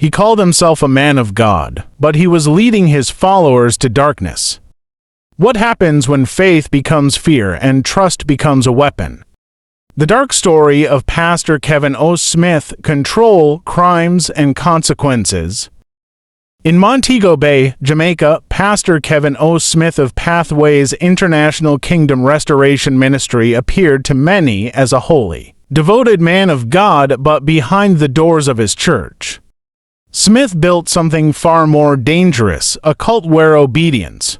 He called himself a man of God, but he was leading his followers to darkness. What happens when faith becomes fear and trust becomes a weapon? The dark story of Pastor Kevin O. Smith, Control, Crimes, and Consequences. In Montego Bay, Jamaica, Pastor Kevin O. Smith of Pathways International Kingdom Restoration Ministry appeared to many as a holy, devoted man of God, but behind the doors of his church, Smith built something far more dangerous, a cult where obedience,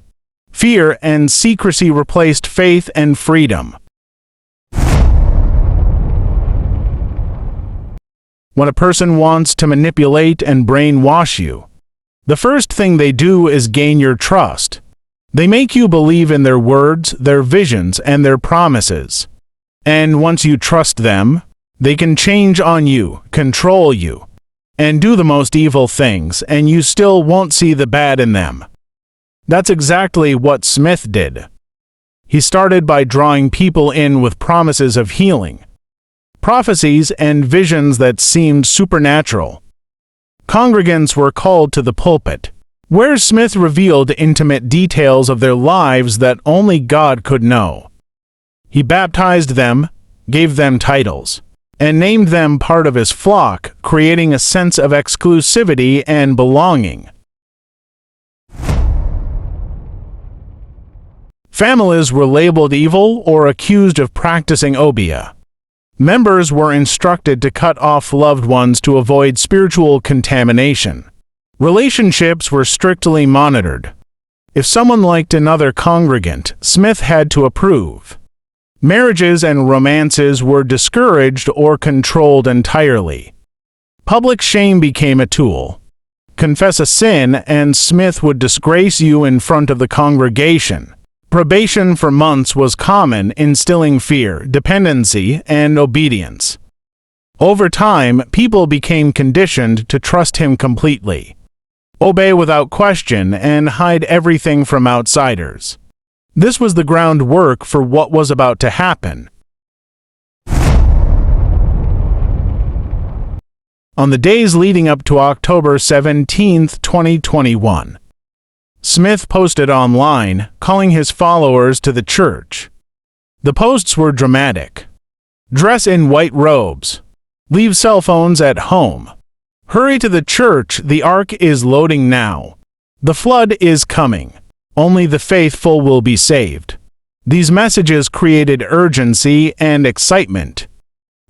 fear, and secrecy replaced faith and freedom. When a person wants to manipulate and brainwash you, the first thing they do is gain your trust. They make you believe in their words, their visions, and their promises. And once you trust them, they can change on you, control you, and do the most evil things, and you still won't see the bad in them. That's exactly what Smith did. He started by drawing people in with promises of healing, prophecies, and visions that seemed supernatural. Congregants were called to the pulpit, where Smith revealed intimate details of their lives that only God could know. He baptized them, gave them titles, and named them part of his flock, creating a sense of exclusivity and belonging. Families were labeled evil or accused of practicing obeah. Members were instructed to cut off loved ones to avoid spiritual contamination. Relationships were strictly monitored. If someone liked another congregant, Smith had to approve. Marriages and romances were discouraged or controlled entirely. Public shame became a tool. Confess a sin, and Smith would disgrace you in front of the congregation. Probation for months was common, instilling fear, dependency, and obedience. Over time, people became conditioned to trust him completely, obey without question, and hide everything from outsiders. This was the groundwork for what was about to happen. On the days leading up to October 17, 2021, Smith posted online, calling his followers to the church. The posts were dramatic. Dress in white robes. Leave cell phones at home. Hurry to the church, the ark is loading now. The flood is coming. Only the faithful will be saved. These messages created urgency and excitement.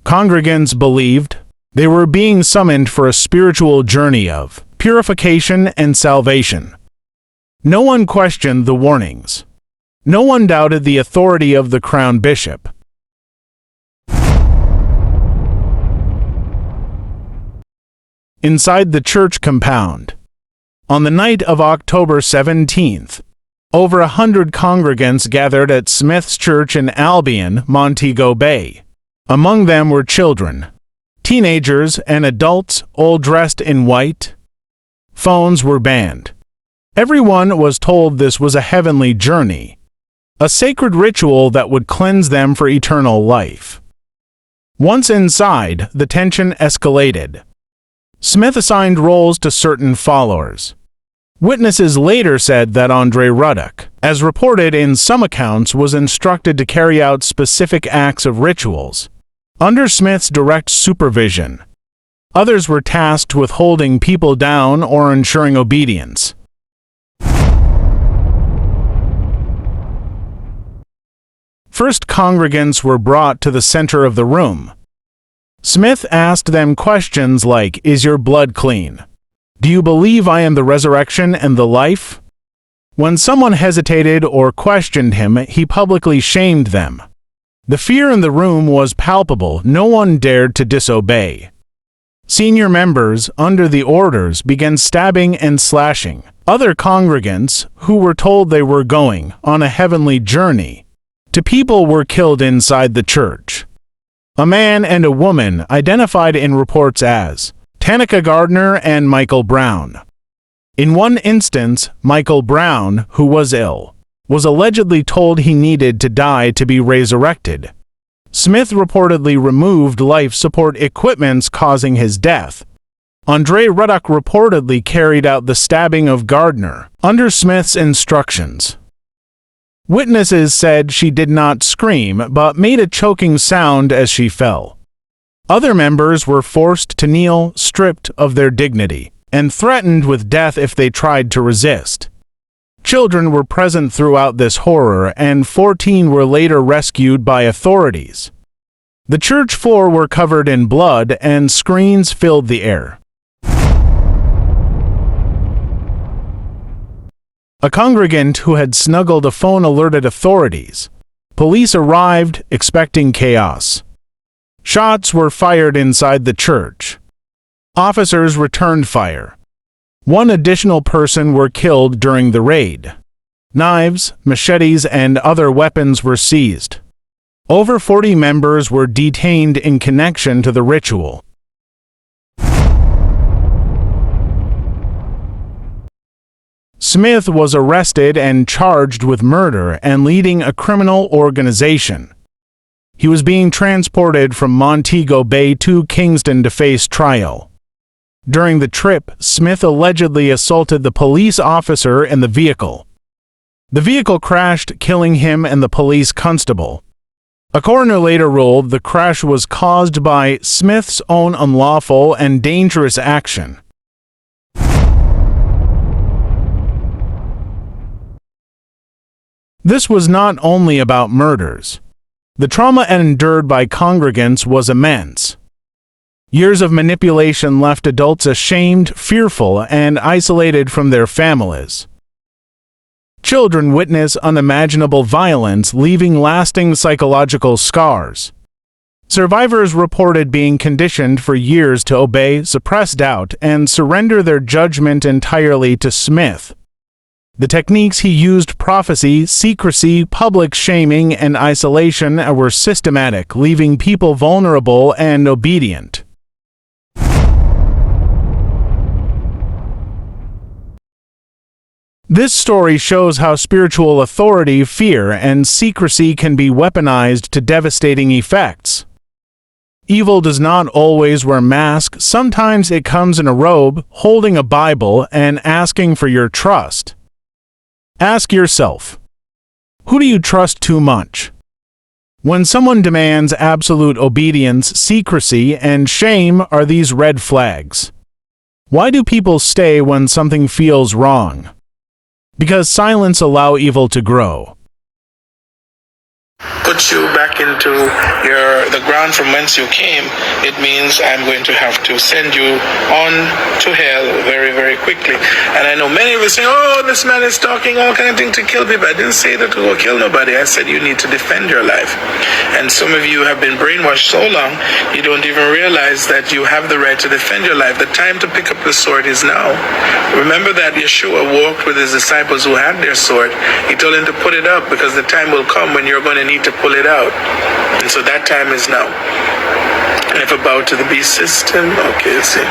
Congregants believed they were being summoned for a spiritual journey of purification and salvation. No one questioned the warnings. No one doubted the authority of the crown bishop. Inside the church compound. On the night of October 17th, over 100 congregants gathered at Smith's Church in Albion, Montego Bay. Among them were children, teenagers, and adults, all dressed in white. Phones were banned. Everyone was told this was a heavenly journey, a sacred ritual that would cleanse them for eternal life. Once inside, the tension escalated. Smith assigned roles to certain followers. Witnesses later said that Andre Ruddock, as reported in some accounts, was instructed to carry out specific acts of rituals under Smith's direct supervision. Others were tasked with holding people down or ensuring obedience. First, congregants were brought to the center of the room. Smith asked them questions like, "Is your blood clean? Do you believe I am the resurrection and the life?" When someone hesitated or questioned him, he publicly shamed them. The fear in the room was palpable. No one dared to disobey. Senior members, under the orders, began stabbing and slashing other congregants who were told they were going on a heavenly journey. Two people were killed inside the church. A man and a woman identified in reports as Tanika Gardner and Michael Brown. In one instance, Michael Brown, who was ill, was allegedly told he needed to die to be resurrected. Smith reportedly removed life support equipment, causing his death. Andre Ruddock reportedly carried out the stabbing of Gardner under Smith's instructions. Witnesses said she did not scream but made a choking sound as she fell. Other members were forced to kneel, stripped of their dignity, and threatened with death if they tried to resist. Children were present throughout this horror, and 14 were later rescued by authorities. The church floor were covered in blood, and screams filled the air. A congregant who had snuggled a phone alerted authorities. Police arrived, expecting chaos. Shots were fired inside the church. Officers returned fire. One additional person were killed during the raid. Knives, machetes, and other weapons were seized. Over 40 members were detained in connection to the ritual. Smith was arrested and charged with murder and leading a criminal organization. He was being transported from Montego Bay to Kingston to face trial. During the trip, Smith allegedly assaulted the police officer in the vehicle. The vehicle crashed, killing him and the police constable. A coroner later ruled the crash was caused by Smith's own unlawful and dangerous action. This was not only about murders. The trauma endured by congregants was immense. Years of manipulation left adults ashamed, fearful, and isolated from their families. Children witness unimaginable violence, leaving lasting psychological scars. Survivors reported being conditioned for years to obey, suppress doubt, and surrender their judgment entirely to Smith. The techniques he used, prophecy, secrecy, public shaming, and isolation, were systematic, leaving people vulnerable and obedient. This story shows how spiritual authority, fear, and secrecy can be weaponized to devastating effects. Evil does not always wear masks. Sometimes it comes in a robe, holding a Bible, and asking for your trust. Ask yourself, who do you trust too much? When someone demands absolute obedience, secrecy, and shame are these red flags. Why do people stay when something feels wrong? Because silence allows evil to grow. Put you back into the ground from whence you came, it means I'm going to have to send you on to hell very, very quickly. And I know many of you say, oh, this man is talking all kind of thing to kill people. I didn't say that to go kill nobody. I said you need to defend your life. And some of you have been brainwashed so long, you don't even realize that you have the right to defend your life. The time to pick up the sword is now. Remember that Yeshua walked with his disciples who had their sword. He told them to put it up because the time will come when you're going to need to pull it out. And so that time is now. And if I bow to the beast system, okay, see.